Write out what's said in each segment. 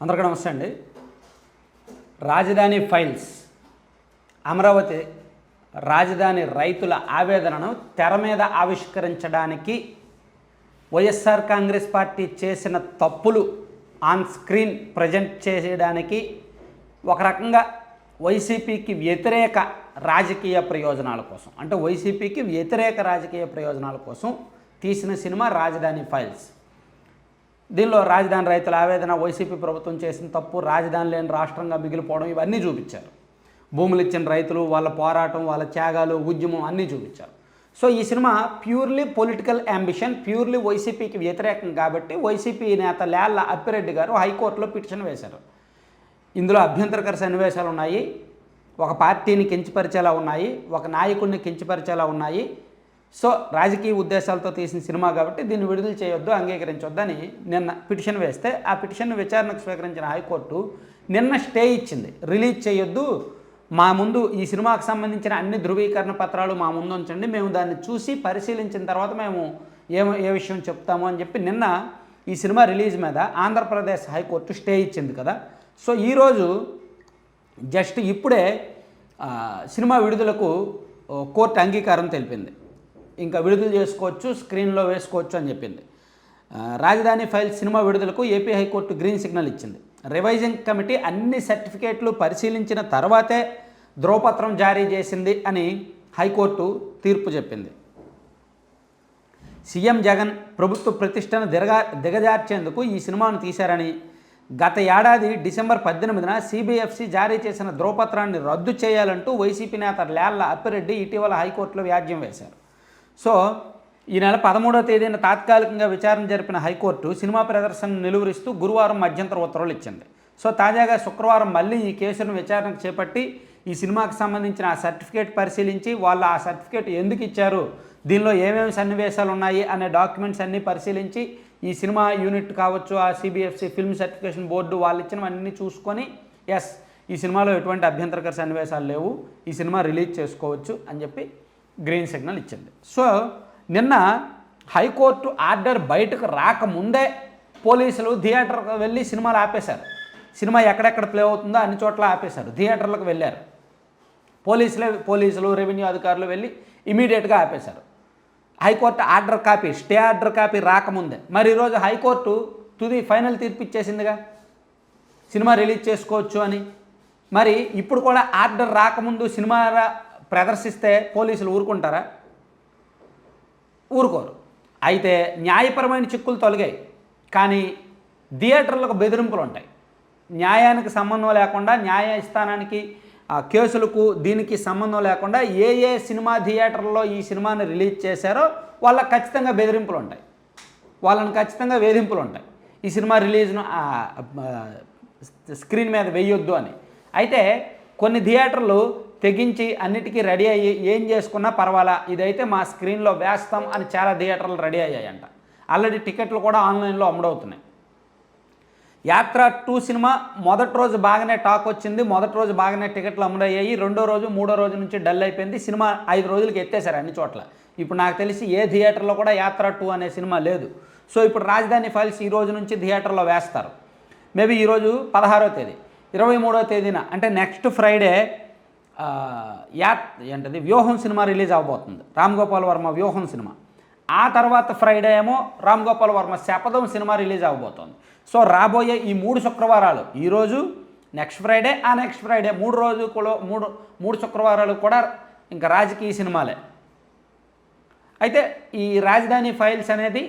అందరికీ నమస్తే అండి. రాజధాని ఫైల్స్, అమరావతి రాజధాని రైతుల ఆవేదనను తెర మీద ఆవిష్కరించడానికి వైఎస్ఆర్ కాంగ్రెస్ పార్టీ చేసిన తప్పులు ఆన్ స్క్రీన్ ప్రజెంట్ చేయడానికి ఒక రకంగా వైసీపీకి వ్యతిరేక రాజకీయ ప్రయోజనాల కోసం, అంటే వైసీపీకి వ్యతిరేక రాజకీయ ప్రయోజనాల కోసం తీసిన సినిమా రాజధాని ఫైల్స్. దీనిలో రాజధాని రైతుల ఆవేదన, వైసీపీ ప్రభుత్వం చేసిన తప్పు, రాజధాని లేని రాష్ట్రంగా మిగిలిపోవడం, ఇవన్నీ చూపించారు. భూములు ఇచ్చిన రైతులు, వాళ్ళ పోరాటం, వాళ్ళ త్యాగాలు, ఉద్యమం అన్నీ చూపించారు. సో ఈ cinema purely political ambition, purely వైసీపీకి వ్యతిరేకం కాబట్టి వైసీపీ నేత లేళ్ల అప్పిరెడ్డి గారు హైకోర్టులో పిటిషన్ వేశారు. ఇందులో అభ్యంతరకర సన్నివేశాలు ఉన్నాయి, ఒక పార్టీని కించపరిచేలా ఉన్నాయి, ఒక నాయకుడిని కించపరిచేలా ఉన్నాయి. సో రాజకీయ ఉద్దేశాలతో తీసిన సినిమా కాబట్టి దీన్ని విడుదల చేయొద్దు, అంగీకరించొద్దని నిన్న పిటిషన్ వేస్తే, ఆ పిటిషన్ను విచారణకు స్వీకరించిన హైకోర్టు నిన్న స్టే ఇచ్చింది. రిలీజ్ చేయొద్దు, మా ముందు ఈ సినిమాకు సంబంధించిన అన్ని ధృవీకరణ పత్రాలు మా ముందు ఉంచండి, మేము దాన్ని చూసి పరిశీలించిన తర్వాత మేము ఏ విషయం చెప్తాము అని చెప్పి నిన్న ఈ సినిమా రిలీజ్ మీద ఆంధ్రప్రదేశ్ హైకోర్టు స్టే ఇచ్చింది కదా. సో ఈరోజు జస్ట్ ఇప్పుడే సినిమా విడుదలకు కోర్టు అంగీకారం తెలిపింది. ఇంకా విడుదల చేసుకోవచ్చు, స్క్రీన్లో వేసుకోవచ్చు అని చెప్పింది. రాజధాని ఫైల్స్ సినిమా విడుదలకు ఏపీ హైకోర్టు గ్రీన్ సిగ్నల్ ఇచ్చింది. రివైజింగ్ కమిటీ అన్ని సర్టిఫికేట్లు పరిశీలించిన తర్వాతే ధ్రువపత్రం జారీ చేసింది అని హైకోర్టు తీర్పు చెప్పింది. సీఎం జగన్ ప్రభుత్వ ప్రతిష్టను దిగజార్చేందుకు ఈ సినిమాను తీశారని, గత ఏడాది డిసెంబర్ 18న సిబిఎఫ్సి జారీ చేసిన ధ్రువపత్రాన్ని రద్దు చేయాలంటూ వైసీపీ నేత లేళ్ల అప్పిరెడ్డి ఇటీవల హైకోర్టులో వ్యాజ్యం వేశారు. సో ఈ నెల 13వ తేదీన తాత్కాలికంగా విచారణ జరిపిన హైకోర్టు సినిమా ప్రదర్శనను నిలువరిస్తూ గురువారం మధ్యంతర ఉత్తర్వులు ఇచ్చింది. సో తాజాగా శుక్రవారం మళ్ళీ ఈ కేసును విచారణకు చేపట్టి ఈ సినిమాకి సంబంధించిన ఆ సర్టిఫికేట్ పరిశీలించి వాళ్ళు ఆ సర్టిఫికేట్ ఎందుకు ఇచ్చారు, దీనిలో ఏమేమి సన్నివేశాలు ఉన్నాయి అనే డాక్యుమెంట్స్ అన్నీ పరిశీలించి ఈ సినిమా యూనిట్ కావచ్చు, ఆ సిబిఎఫ్సి ఫిల్మ్ సర్టిఫికేషన్ బోర్డు వాళ్ళు ఇచ్చినవన్నీ చూసుకొని ఎస్ ఈ సినిమాలో ఎటువంటి అభ్యంతరకర సన్నివేశాలు లేవు, ఈ సినిమా రిలీజ్ చేసుకోవచ్చు అని చెప్పి గ్రీన్ సిగ్నల్ ఇచ్చింది. సో నిన్న హైకోర్టు ఆర్డర్ బయటకు రాకముందే పోలీసులు థియేటర్కి వెళ్ళి సినిమాలు ఆపేశారు. సినిమా ఎక్కడెక్కడ ప్లే అవుతుందో అన్ని చోట్ల ఆపేశారు, థియేటర్లకు వెళ్ళారు. పోలీసులు రెవెన్యూ అధికారులు వెళ్ళి ఇమీడియట్గా ఆపేశారు. High court order copy, stay order copy రాకముందే. మరి ఈరోజు హైకోర్టు తుది ఫైనల్ తీర్పు ఇచ్చేసిందిగా సినిమా రిలీజ్ చేసుకోవచ్చు అని. మరి ఇప్పుడు కూడా ఆర్డర్ రాకముందు సినిమా ప్రదర్శిస్తే పోలీసులు ఊరుకుంటారా? ఊరుకోరు. అయితే న్యాయపరమైన చిక్కులు తొలగాయి, కానీ థియేటర్లకు బెదిరింపులు ఉంటాయి. న్యాయానికి సంబంధం లేకుండా, న్యాయస్థానానికి కేసులకు దీనికి సంబంధం లేకుండా ఏ సినిమా థియేటర్లో ఈ సినిమాని రిలీజ్ చేశారో వాళ్ళకి ఖచ్చితంగా బెదిరింపులు ఉంటాయి, వాళ్ళని ఖచ్చితంగా వేధింపులు ఉంటాయి, ఈ సినిమా రిలీజ్ను స్క్రీన్ మీద వేయొద్దు అని. అయితే కొన్ని థియేటర్లు తెగించి అన్నిటికీ రెడీ అయ్యి ఏం చేసుకున్నా పర్వాలా, ఇదైతే మా స్క్రీన్లో వేస్తాం అని చాలా థియేటర్లు రెడీ అయ్యాయంట. ఆల్రెడీ టికెట్లు కూడా ఆన్లైన్లో అమ్ముడవుతున్నాయి. యాత్ర 2 సినిమా మొదటి రోజు బాగానే టాక్ వచ్చింది, మొదటి రోజు బాగానే టికెట్లు అమ్ముడయ్యాయి. రెండో రోజు మూడో రోజు నుంచి డల్ అయిపోయింది. సినిమా 5 రోజులకి ఎత్తేసారు అన్ని చోట్ల. ఇప్పుడు నాకు తెలిసి ఏ థియేటర్లో కూడా యాత్ర 2 అనే సినిమా లేదు. సో ఇప్పుడు రాజధాని ఫైల్స్ ఈ రోజు నుంచి థియేటర్లో వేస్తారు. మేబీ ఈరోజు 16వ తేదీ, 23వ తేదీన అంటే నెక్స్ట్ ఫ్రైడే ఏంటది వ్యూహం సినిమా రిలీజ్ అవబోతుంది, రామ్ గోపాల్ వర్మ వ్యూహం సినిమా. ఆ తర్వాత ఫ్రైడే ఏమో రామ్ గోపాల్ వర్మ శపథం సినిమా రిలీజ్ అవబోతోంది. సో రాబోయే ఈ 3 శుక్రవారాలు, ఈరోజు, నెక్స్ట్ ఫ్రైడే, ఆ నెక్స్ట్ ఫ్రైడే, 3 శుక్రవారాలు కూడా ఇంకా రాజకీయ సినిమాలే. అయితే ఈ రాజధాని ఫైల్స్ అనేది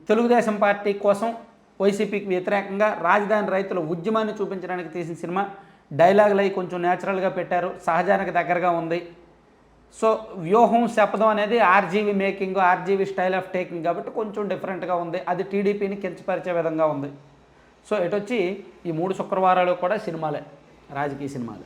తెలుగుదేశం పార్టీ కోసం వైసీపీకి వ్యతిరేకంగా రాజధాని రైతుల ఉద్యమాన్ని చూపించడానికి తీసిన సినిమా. డైలాగులు అవి కొంచెం న్యాచురల్గా పెట్టారు, సహజానికి దగ్గరగా ఉంది. సో వ్యూహం శపథం అనేది RGV making, RGV style of taking కాబట్టి కొంచెం డిఫరెంట్గా ఉంది, అది టీడీపీని కించపరిచే విధంగా ఉంది. సో ఎటొచ్చి ఈ 3 శుక్రవారాలు కూడా సినిమాలే, రాజకీయ సినిమాలు.